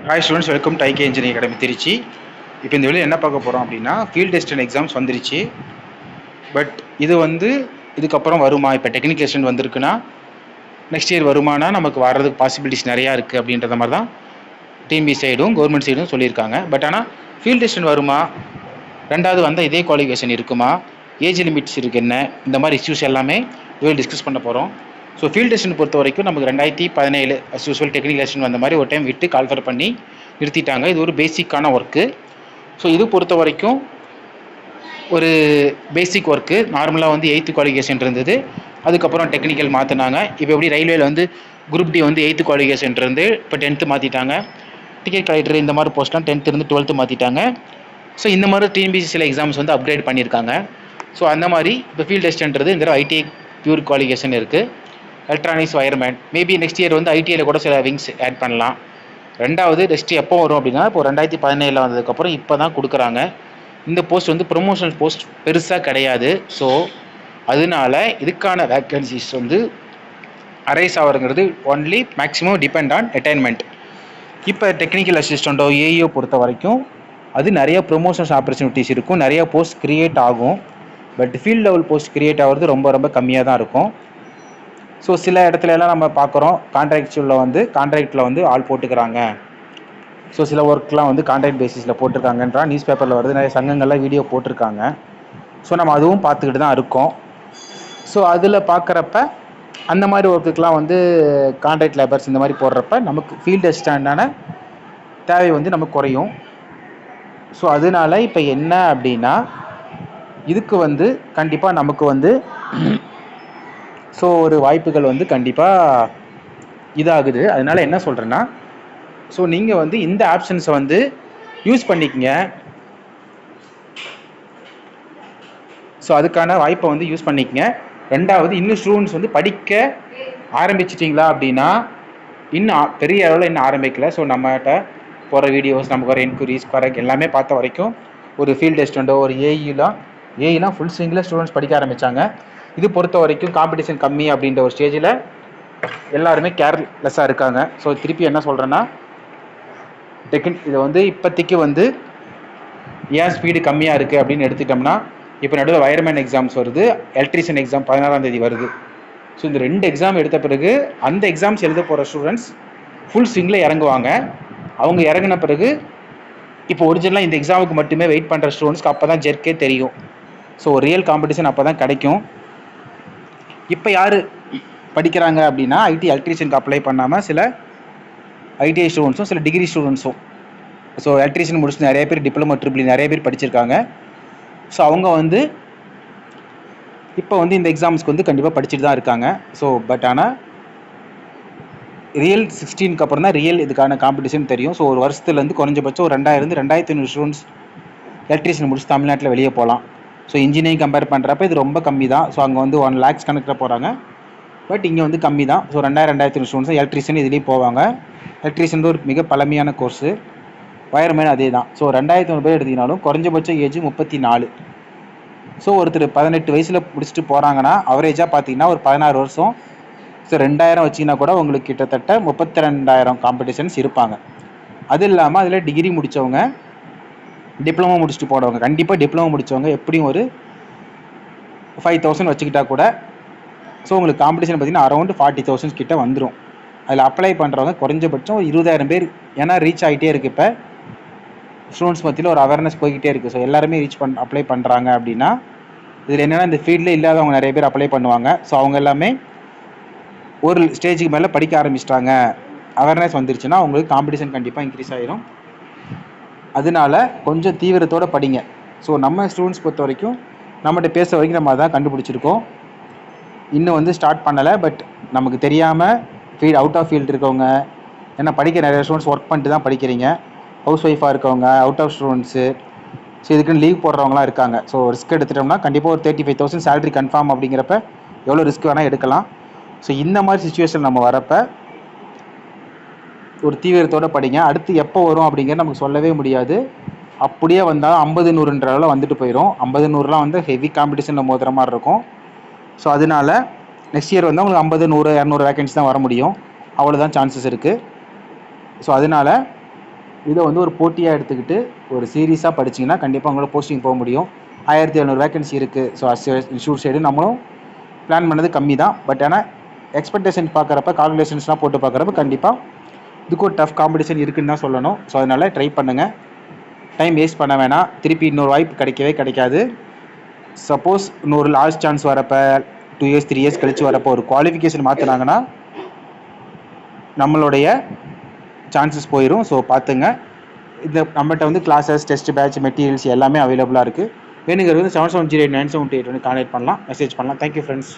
Hi students, welcome to IK engineering academy Trichy. இப்போ இந்த video என்ன பார்க்க போகிறோம் அப்படின்னா, ஃபீல்ட் டெஸ்ட் அண்ட் எக்ஸாம்ஸ் வந்துருச்சு. பட் இது இதுக்கப்புறம் வருமா? இப்போ டெக்னிக்கல் டெஸ்ட் வந்திருக்குன்னா நெக்ஸ்ட் இயர் வருமானா நமக்கு வர்றதுக்கு பாசிபிலிட்டிஸ் நிறையா இருக்குது அப்படின்ற மாதிரி தான் டிஎம்பி சைடும் கவர்மெண்ட் சைடும் சொல்லியிருக்காங்க. பட் ஆனால் ஃபீல்ட் டெஸ்ட் வருமா, ரெண்டாவது வந்தால் இதே குவாலிஃபிகேஷன் இருக்குமா, ஏஜ் லிமிட்ஸ் இருக்குது என்ன, இந்த மாதிரி இஷ்யூஸ் எல்லாமே இதில் டிஸ்கஸ் பண்ண போகிறோம். ஸோ ஃபீல்ட் டெஸ்ட் பொறுத்த வரைக்கும் நமக்கு 2017 அஸ் யூஸ்வல் டெக்னிக்கல் டெஸ்ட் வந்த மாதிரி ஒரு டைம் விட்டு கால்ஃபர் பண்ணி நிறுத்திட்டாங்க. இது ஒரு பேசிக்கான ஒர்க்கு. ஸோ இது பொறுத்த வரைக்கும் ஒரு பேசிக் ஒர்க்கு. நார்மலாக 8th குவாலிஃபிகேஷன் இருந்தது, அதுக்கப்புறம் டெக்னிக்கல் மாற்றினாங்க. இப்போ எப்படி ரயில்வேல குரூப் டி 8th குவாலிஃபிகேஷன் இருந்து இப்போ 10th மாற்றிட்டாங்க. டிக்கெட் கலெக்டர் இந்த மாதிரி போஸ்ட்லாம் 10th இருந்து 12th மாற்றிட்டாங்க. ஸோ இந்த மாதிரி டிஎன்பிசி சில எக்ஸாம்ஸ் அப்கிரேட் பண்ணியிருக்காங்க. ஸோ அந்த மாதிரி இப்போ ஃபீல்ட் டெஸ்ட்ன்றது இந்த ஐடிஐ பியூர் குவாலிஃபிகேஷன் இருக்குது. Electronics, wireman, maybe next year ஐடிஐயில் கூட சில விங்ஸ் ஆட் பண்ணலாம். ரெண்டாவது டெஸ்ட் எப்போ வரும் அப்படின்னா, இப்போ 2017 வந்ததுக்கப்புறம் இப்போ தான் கொடுக்குறாங்க. இந்த போஸ்ட் ப்ரொமோஷனல் போஸ்ட் பெருசாக கிடையாது. ஸோ அதனால இதுக்கான வேக்கன்சிஸ் அரைஸ் ஆகிறதுங்கிறது only maximum depend on attainment. இப்போ டெக்னிக்கல் அசிஸ்டண்ட்டோ ஏஇஓ பொறுத்த வரைக்கும் அது நிறைய ப்ரொமோஷன்ஸ் ஆப்பர்ச்சுனிட்டிஸ் இருக்கும், நிறைய போஸ்ட் க்ரியேட் ஆகும். But field level post create ஆகிறது ரொம்ப ரொம்ப கம்மியாக தான் இருக்கும். ஸோ சில இடத்துலலாம் நம்ம பார்க்குறோம், கான்ட்ராக்டில் ஆள் போட்டுக்கிறாங்க. ஸோ சில ஒர்க்லாம் கான்ட்ராக்ட் பேசிஸில் போட்டிருக்காங்கன்றா நியூஸ் பேப்பரில் வருது, நிறைய சங்கங்கள்லாம் வீடியோ போட்டிருக்காங்க. ஸோ நம்ம அதுவும் பார்த்துக்கிட்டு தான் இருக்கோம். ஸோ அதில் பார்க்குறப்ப அந்த மாதிரி ஒர்க்குக்கெலாம் கான்ட்ராக்ட் லேபர்ஸ் இந்த மாதிரி போடுறப்ப நமக்கு ஃபீல்ட் அசிஸ்டண்டான தேவை நமக்கு குறையும். ஸோ அதனால இப்போ என்ன அப்படின்னா, இதுக்கு கண்டிப்பாக நமக்கு ஸோ ஒரு வாய்ப்புகள் கண்டிப்பாக இதாகுது. அதனால் என்ன சொல்கிறேன்னா, ஸோ நீங்கள் இந்த ஆப்ஷன்ஸை யூஸ் பண்ணிக்கங்க. ஸோ அதுக்கான வாய்ப்பை யூஸ் பண்ணிக்கங்க. ரெண்டாவது, இன்னும் ஸ்டூடெண்ட்ஸ் படிக்க ஆரம்பிச்சிட்டிங்களா அப்படின்னா, இன்னும் பெரிய அளவில் இன்னும் ஆரம்பிக்கல. ஸோ நம்மகிட்ட போகிற வீடியோஸ், நமக்கு வர என்கொயரிஸ், கரெக்ட் எல்லாமே பார்த்த வரைக்கும் ஒரு ஃபீல்ட் டெஸ்ட்டோ ஒரு ஏஇலாம் ஃபுல் ஸ்விங்கில் ஸ்டூடெண்ட்ஸ் படிக்க ஆரம்பித்தாங்க. இது பொறுத்த வரைக்கும் காம்படிஷன் கம்மி அப்படின்ற ஒரு ஸ்டேஜில் எல்லாருமே கேர்லெஸ்ஸாக இருக்காங்க. ஸோ திருப்பி என்ன சொல்கிறேன்னா, இதை இப்போதைக்கு ஏன் ஸ்பீடு கம்மியாக இருக்குது அப்படின்னு எடுத்துட்டோம்னா, இப்போ நடுவில் வயர்மேன் எக்ஸாம்ஸ் வருது, எலக்ட்ரிஷியன் எக்ஸாம் 16ஆம் தேதி வருது. ஸோ இந்த 2 எக்ஸாம் எடுத்த பிறகு அந்த எக்ஸாம்ஸ் எழுத போகிற ஸ்டூடெண்ட்ஸ் ஃபுல் ஸ்விங்கில் இறங்குவாங்க. அவங்க இறங்கின பிறகு இப்போ ஒரிஜினலாக இந்த எக்ஸாமுக்கு மட்டுமே வெயிட் பண்ணுற ஸ்டூடெண்ட்ஸ்க்கு அப்போ தான் ஜெர்க்கே தெரியும். ஸோ ரியல் காம்படிஷன் அப்போ தான் கிடைக்கும். இப்போ யார் படிக்கிறாங்க அப்படின்னா, ஐடி எலக்ட்ரிஷியனுக்கு அப்ளை பண்ணாமல் சில ஐடிஐ ஸ்டூடெண்ட்ஸும் சில டிகிரி ஸ்டூடெண்ட்ஸும், ஸோ எலக்ட்ரிஷியன் முடிச்சு நிறைய பேர் டிப்ளமோ ட்ரிபிள் நிறைய பேர் படிச்சிருக்காங்க. ஸோ அவங்க இப்போ இந்த எக்ஸாம்ஸ்க்கு கண்டிப்பாக படிச்சுட்டு தான் இருக்காங்க. ஸோ பட் ஆனால் ரியல் 16க்கு அப்புறம் தான் ரியல் இதுக்கான காம்படிஷன் தெரியும். ஸோ ஒரு வருஷத்துலேருந்து குறைஞ்சபட்சம் ஒரு 2500 ஸ்டூடெண்ட்ஸ் எலக்ட்ரிஷியன் முடிச்சு தமிழ்நாட்டில் வெளியே போகலாம். ஸோ இன்ஜினியரிங் கம்பேர் பண்ணுறப்ப இது ரொம்ப கம்மி தான். ஸோ அங்கே 1 lakhs கணக்கில் போகிறாங்க. பட் இங்கே கம்மி தான். ஸோ 2500 ஸ்டூடெண்ட்ஸ் எலக்ட்ரிஷியன் இதுலேயும் போவாங்க. எலக்ட்ரிஷியன் ஒரு மிக பழமையான கோர்ஸு. வயர்மேன் அதே தான். ஸோ 2500 பேர் எடுத்திங்கனாலும் குறைஞ்சபட்சம் ஏஜ் 34. ஸோ ஒருத்தர் 18 வயசில் முடிச்சுட்டு போகிறாங்கன்னா அவரேஜாக பார்த்தீங்கன்னா ஒரு 16 வருஷம். ஸோ 2000 வச்சிங்கன்னா கூட உங்களுக்கு கிட்டத்தட்ட 32,000 காம்படிஷன்ஸ் இருப்பாங்க. அது இல்லாமல் அதில் டிகிரி முடித்தவங்க, டிப்ளமோ முடிச்சுட்டு போனவங்க, கண்டிப்பாக டிப்ளமோ முடித்தவங்க எப்படியும் ஒரு 5000 வச்சுக்கிட்டா கூட ஸோ உங்களுக்கு காம்படிஷன் பார்த்தீங்கன்னா அரௌண்ட் 40,000 கிட்ட வந்துடும். அதில் அப்ளை பண்ணுறவங்க குறைஞ்சபட்சம் ஒரு 20,000 பேர். ஏன்னா ரீச் ஆகிட்டே இருக்குது. இப்போ ஸ்டூடெண்ட்ஸ் மத்தியில் ஒரு அவேர்னஸ் போய்கிட்டே இருக்குது. ஸோ எல்லாருமே அப்ளை பண்ணுறாங்க அப்படின்னா, இதில் என்னென்னா இந்த ஃபீல்டில் இல்லாதவங்க நிறைய பேர் அப்ளை பண்ணுவாங்க. ஸோ அவங்க எல்லாமே ஒரு ஸ்டேஜுக்கு மேலே படிக்க ஆரம்பிச்சிட்டாங்க, அவேர்னஸ் வந்துருச்சுன்னா அவங்களுக்கு காம்படிஷன் கண்டிப்பாக இன்க்ரீஸ் ஆகிரும். அதனால கொஞ்சம் தீவிரத்தோடு படிங்க. ஸோ நம்ம ஸ்டூடெண்ட்ஸ் பொறுத்த வரைக்கும் நம்மகிட்ட பேச வரைக்கும் நம்ம அதான் கண்டுபிடிச்சிருக்கோம். இன்னும் ஸ்டார்ட் பண்ணலை. பட் நமக்கு தெரியாமல் அவுட் ஆஃப் ஃபீல்டு இருக்கவங்க, ஏன்னா படிக்க நிறைய ஸ்டூடெண்ட்ஸ் ஒர்க் பண்ணிட்டு தான் படிக்கிறீங்க, ஹவுஸ் ஒய்ஃபாக இருக்கவங்க, அவுட் ஆஃப் ஸ்டூடெண்ட்ஸு, ஸோ இதுக்குன்னு லீவ் போடுறவங்களாம் இருக்காங்க. ஸோ ரிஸ்க் எடுத்துட்டோம்னா கண்டிப்பாக ஒரு 35,000 சேலரி கன்ஃபார்ம் அப்படிங்கிறப்ப எவ்வளோ ரிஸ்க் வேணால் எடுக்கலாம். ஸோ இந்த மாதிரி சுச்சுவேஷன் நம்ம வரப்போ ஒரு தீவிரத்தோடு படிங்க. அடுத்து எப்போ வரும் அப்படிங்கிறது நமக்கு சொல்லவே முடியாது. அப்படியே வந்தாலும் 50-100ன்ற அளவில் வந்துட்டு போயிடும். 50-100லாம் ஹெவி காம்படிஷனில் மோதுற மாதிரி இருக்கும். ஸோ அதனால நெக்ஸ்ட் இயர் உங்களுக்கு 50-100-200 வேகன்சி தான் வர முடியும். அவ்வளோதான் சான்சஸ் இருக்குது. ஸோ அதனால் இதை வந்து ஒரு போட்டியாக எடுத்துக்கிட்டு ஒரு சீரியஸாக படிச்சிங்கன்னா கண்டிப்பாக உங்களோட போஸ்டிங் போக முடியும். 1700 வேகன்சி இருக்குது. ஸோ இன்ஸ்டியூட் சைடு நம்மளும் பிளான் பண்ணது கம்மி தான். பட் ஆனால் எக்ஸ்பெக்டேஷன் பார்க்குறப்ப கால்குலேஷன்ஸ்லாம் போட்டு பார்க்குறப்ப கண்டிப்பாக இதுக்கு ஒரு டஃப் காம்படிஷன் இருக்குன்னு தான் சொல்லணும். ஸோ அதனால் ட்ரை பண்ணுங்கள், டைம் வேஸ்ட் பண்ண வேணாம். திருப்பி இன்னொரு வாய்ப்பு கிடைக்கவே கிடைக்காது. சப்போஸ் இன்னொரு லாஸ்ட் சான்ஸ் வரப்போ 2 இயர்ஸ் 3 இயர்ஸ் கழித்து வரப்போ ஒரு குவாலிஃபிகேஷன் மாற்றினாங்கன்னா நம்மளுடைய சான்சஸ் போயிடும். ஸோ பார்த்துங்க. இந்த நம்மகிட்ட வந்து கிளாஸஸ், டெஸ்ட் பேட்ச், மெட்டீரியல்ஸ் எல்லாமே அவைலபிளாக இருக்குது. வேணுங்கிறது வந்து 77089728 வந்து கான்டாக்ட் பண்ணலாம், மெசேஜ் பண்ணலாம். Thank you friends.